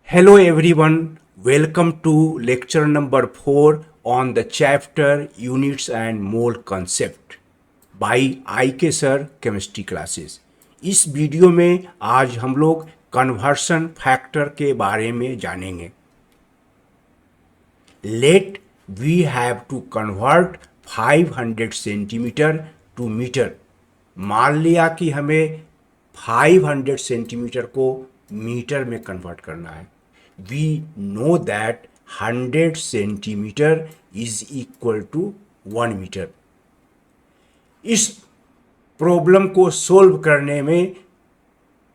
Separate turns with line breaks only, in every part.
Hello everyone, welcome to lecture number 4 on the chapter Units and Mole Concept by IK sir chemistry classes. इस video में आज हम लोग conversion factor के बारे में जानेंगे। Let we have to convert 500 centimetre to metre. मान लिया कि हमें 500 सेंटीमीटर को मीटर में कन्वर्ट करना है। We know that 100 centimetre is equal to 1 metre. इस प्रॉब्लम को सोल्व करने में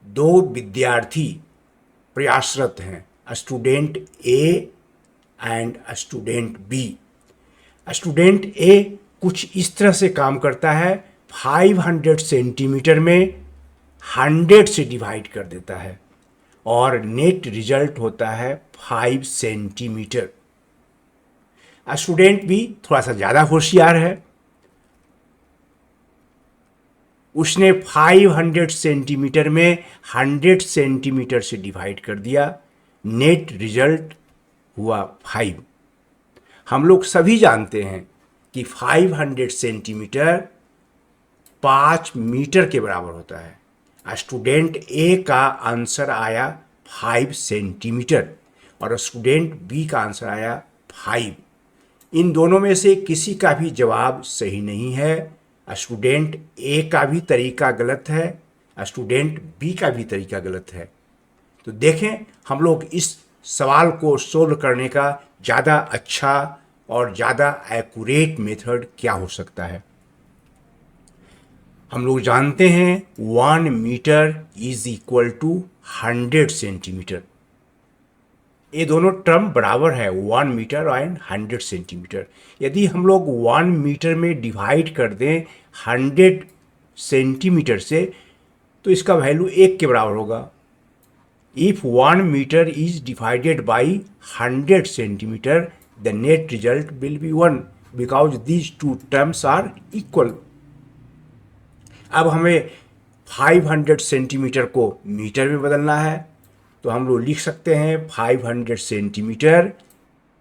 दो विद्यार्थी प्रयासरत हैं, student A and student B. Student A कुछ इस तरह से काम करता है, 500 सेंटीमीटर में 100 से डिवाइड कर देता है और नेट रिजल्ट होता है 5 सेंटीमीटर। स्टूडेंट भी थोड़ा सा ज़्यादा होशियार है, उसने 500 सेंटीमीटर में 100 सेंटीमीटर से डिवाइड कर दिया, नेट रिजल्ट हुआ 5। हम लोग सभी जानते हैं कि 500 सेंटीमीटर 5 मीटर के बराबर होता है। स्टूडेंट ए का आंसर आया 5 सेंटीमीटर और स्टूडेंट बी का आंसर आया 5। इन दोनों में से किसी का भी जवाब सही नहीं है। स्टूडेंट ए का भी तरीका गलत है, स्टूडेंट बी का भी तरीका गलत है। तो देखें हम लोग इस सवाल को सोल्व करने का ज़्यादा अच्छा और ज़्यादा एक्यूरेट मेथड क्या हो सकता है। हम लोग जानते हैं 1 metre is equal to 100 centimetre. ये दोनों टर्म बराबर है, 1 मीटर एंड 100 सेंटीमीटर। यदि हम लोग 1 मीटर में डिवाइड कर दें 100 सेंटीमीटर से तो इसका वैल्यू 1 के बराबर होगा। If 1 metre is divided by 100 centimetre the net result will be 1 because these two terms are equal. अब हमें 500 सेंटीमीटर को मीटर में बदलना है तो हम लोग लिख सकते हैं 500 centimetre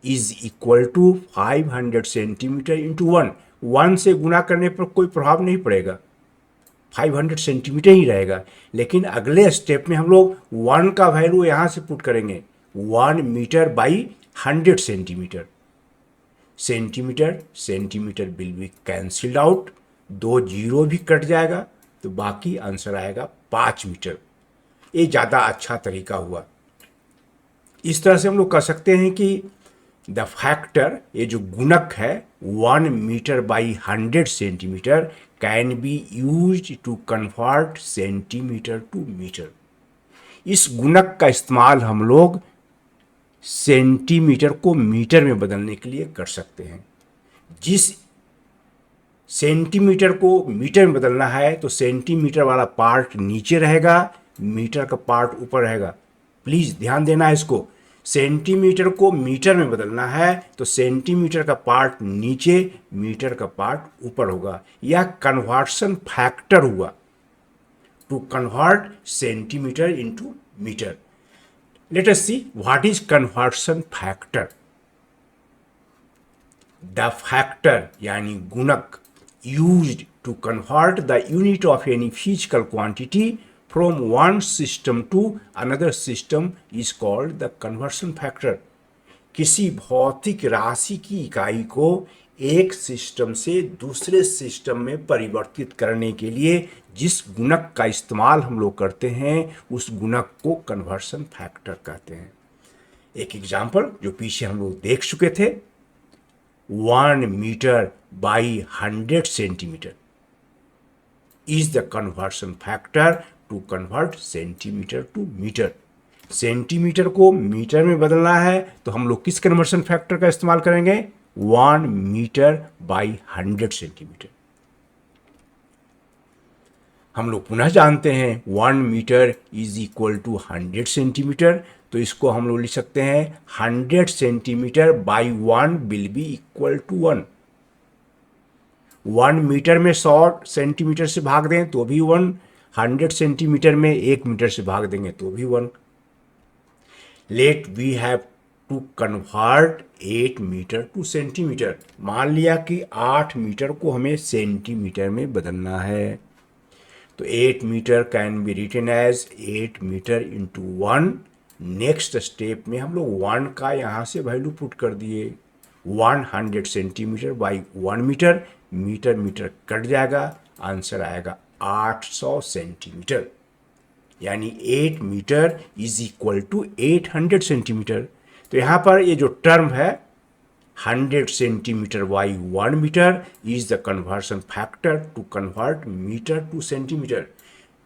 is equal to 500 centimetre into 1। 1 से गुना करने पर कोई प्रभाव नहीं पड़ेगा, 500 सेंटीमीटर ही रहेगा। लेकिन अगले स्टेप में हम लोग 1 का वैल्यू यहाँ से पुट करेंगे, 1 metre by 100 centimetre. Centimetre centimetre will be cancelled out, 2 zero भी कट जाएगा तो बाकी आंसर आएगा 5 मीटर। ये ज़्यादा अच्छा तरीका हुआ। इस तरह से हम लोग कह सकते हैं कि द फैक्टर, ये जो गुणक है 1 metre by 100 centimetre can be used to convert centimetre to metre. इस गुणक का इस्तेमाल हम लोग सेंटीमीटर को मीटर में बदलने के लिए कर सकते हैं। जिस सेंटीमीटर को मीटर में बदलना है तो सेंटीमीटर वाला पार्ट नीचे रहेगा, मीटर का पार्ट ऊपर रहेगा। प्लीज़ ध्यान देना है इसको। सेंटीमीटर को मीटर में बदलना है तो सेंटीमीटर का पार्ट नीचे, मीटर का पार्ट ऊपर होगा। यह कन्वर्शन फैक्टर हुआ, to convert centimetre into metre. Let us see what is conversion factor. The factor यानी गुणक used to convert the unit of any physical quantity from one system to another system is called the conversion factor। किसी भौतिक राशि की इकाई को एक system से दूसरे सिस्टम में परिवर्तित करने के लिए जिस गुणक का इस्तेमाल हम लोग करते हैं उस गुणक को कन्वर्शन फैक्टर कहते हैं। एक एग्जाम्पल जो पीछे हम लोग देख चुके थे, 1 metre by 100 centimetre is the conversion factor to convert centimetre to metre. Centimetre को मीटर में बदलना है तो हम लोग किस कन्वर्शन फैक्टर का इस्तेमाल करेंगे, 1 मीटर बाई 100 सेंटीमीटर। हम लोग पुनः जानते हैं 1 metre is equal to 100 centimetre, तो इसको हम लोग लिख सकते हैं 100 centimetre by 1 will be equal to 1। 1 metre में 100 सेंटीमीटर से भाग दें तो भी 1, 100 सेंटीमीटर में 1 मीटर से भाग देंगे तो भी 1। Let we have to convert 8 metre to centimetre. मान लिया कि 8 मीटर को हमें सेंटीमीटर में बदलना है, तो 8 metre can be written as 8 metre into 1। Next step में हम लोग 1 का यहाँ से वैल्यू पुट कर दिए, 100 centimetre by 1 metre, metre metre cut जाएगा, आंसर आएगा 800 सेंटीमीटर। यानी 8 metre is equal to 800 centimetre. तो यहाँ पर ये जो टर्म है 100 centimetre by 1 metre is the conversion factor to convert metre to centimetre.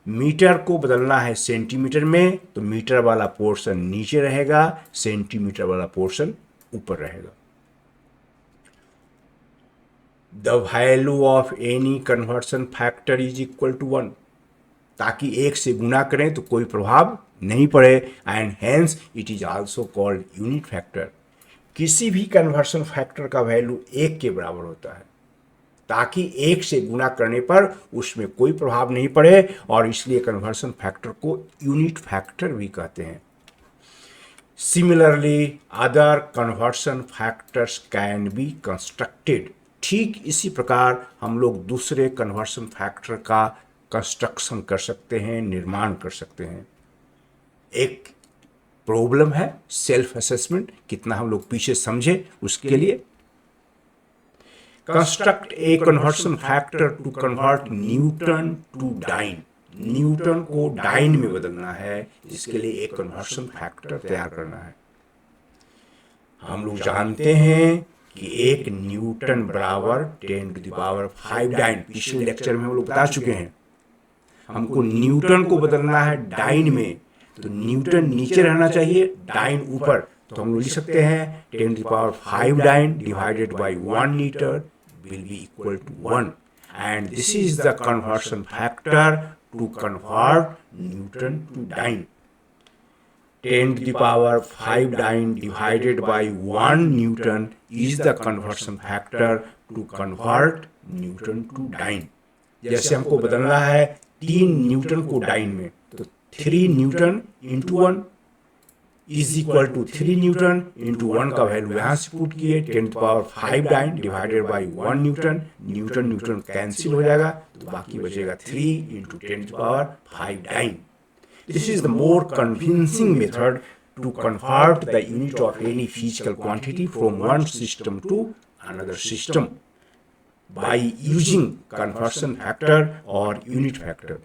Metre को बदलना है सेंटीमीटर में, तो मीटर वाला पोर्शन नीचे रहेगा, सेंटीमीटर वाला पोर्शन ऊपर रहेगा। The value of any conversion factor is equal to 1, ताकि 1 से गुना करें तो कोई प्रभाव नहीं पड़े, and hence it is also called unit factor. किसी भी कन्वर्शन फैक्टर का वैल्यू 1 के बराबर होता है, ताकि 1 से गुना करने पर उसमें कोई प्रभाव नहीं पड़े, और इसलिए कन्वर्शन फैक्टर को यूनिट फैक्टर भी कहते हैं। Similarly other conversion factors can be constructed. ठीक इसी प्रकार हम लोग दूसरे कन्वर्शन फैक्टर का कंस्ट्रक्शन कर सकते हैं, निर्माण कर सकते हैं। एक प्रॉब्लम है सेल्फ असेसमेंट, कितना हम लोग पीछे समझे उसके लिए। Construct a conversion factor to convert newton to dyne. Newton को डाइन में बदलना है, इसके लिए एक कन्वर्शन फैक्टर तैयार करना है। हम लोग जानते हैं कि 1 न्यूटन बराबर 10 टू द पावर 5 डाइन। पिछले लेक्चर में हम लोग बता चुके हैं। हमको न्यूटन को बदलना है डाइन में, तो न्यूटन नीचे रहना चाहिए, डाइन ऊपर। तो हम लोग लिख सकते हैं 10 to the power 5 dyne divided by 1 metre will be equal to 1, and this is the conversion factor to convert Newton to dyne. 10 to the power 5 dyne divided by 1 Newton is the conversion factor to convert Newton to dyne. जैसे हमको बदलना है 3 Newton को dyne में, तो 3 newton into 1 is equal to 3 newton into 1 का value यहाँ से पुट किए, 10 to power 5 dyne divided by 1 newton. Newton newton cancel हो जाएगा, तो बाकी बचेगा 3 into 10 to power 5 dyne. This is the more convincing method to convert the unit of any physical quantity from one system to another system by using conversion factor और unit factor.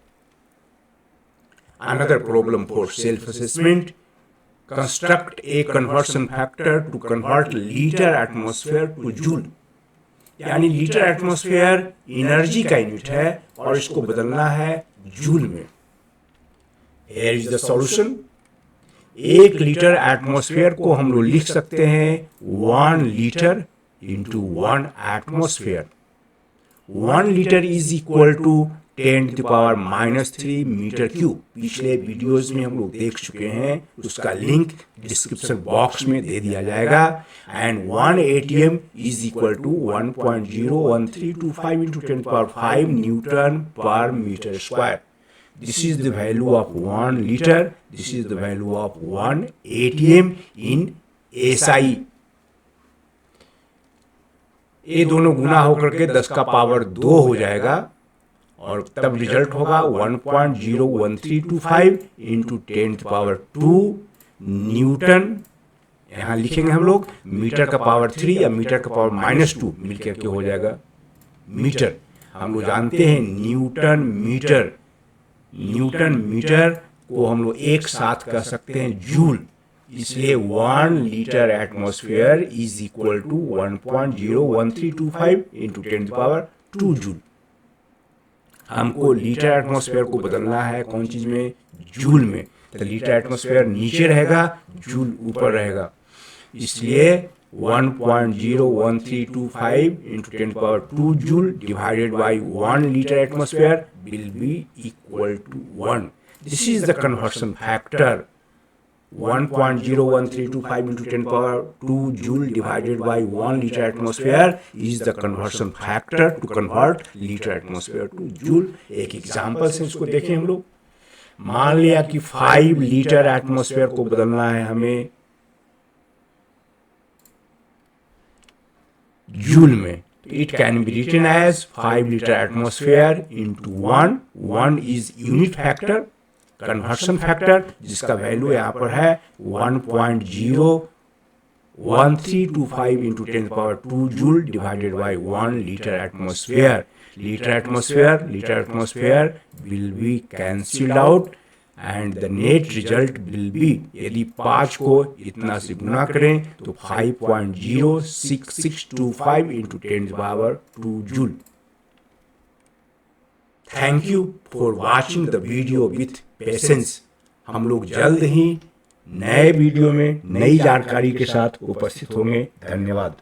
Another problem for self-assessment: construct a conversion factor to convert liter atmosphere to joule। यानी litre atmosphere energy का unit है और इसको बदलना है joule में। Here is the solution। 1 litre atmosphere को हम लोग लिख सकते हैं 1 litre into 1 atmosphere. 1 litre is equal to 10 to the power -3 metre cube. पिछले वीडियोस में हम लोग देख चुके हैं, उसका लिंक डिस्क्रिप्शन बॉक्स में दे दिया जाएगा। And 1 ATM is equal to 1.01325 into 10 to the power 5 newton per metre square. This is the value of 1 litre, this is the value of 1 ATM in SI। ये दोनों गुना होकर के 10 का पावर 2 हो जाएगा, और तब रिजल्ट होगा 1.01325 इंटू 10 टू पावर 2 न्यूटन। यहाँ लिखेंगे हम लोग मीटर का पावर 3 या मीटर का पावर -2 मिलकर के हो जाएगा मीटर। हम लोग जानते हैं न्यूटन मीटर, न्यूटन मीटर को हम लोग एक साथ कह सकते हैं जूल, इसलिए 1 litre atmosphere is equal to 1.01325 into 10 to power 2 joule. हमको लीटर एटमॉस्फेयर को बदलना है कौन चीज में, जूल में। तो लीटर एटमॉस्फेयर नीचे रहेगा, जूल ऊपर रहेगा, इसलिए 1.01325 into 10 power 2 joule divided by 1 litre atmosphere will be equal to 1। This is the conversion factor. 1.01325 into 10 power 2 joule divided by 1 liter atmosphere is the conversion factor to convert liter atmosphere to joule। एक example से इसको देखें हम लोग। मान लिया कि 5 litre atmosphere को बदलना है हमें जूल में, it can be written as 5 litre atmosphere into 1 is unit factor, conversion factor, जिसका वैल्यू यहाँ पर है 1.01325 into 10⁻² joule divided by 1 litre atmosphere. Litre atmosphere will be cancelled out and the net result will be, यदि 5 को इतना से गुना करें तो 5.06625 into 10⁻² joule. Thank you for watching the video with patience. हम लोग जल्द ही नए वीडियो में नई जानकारी के साथ उपस्थित होंगे. धन्यवाद.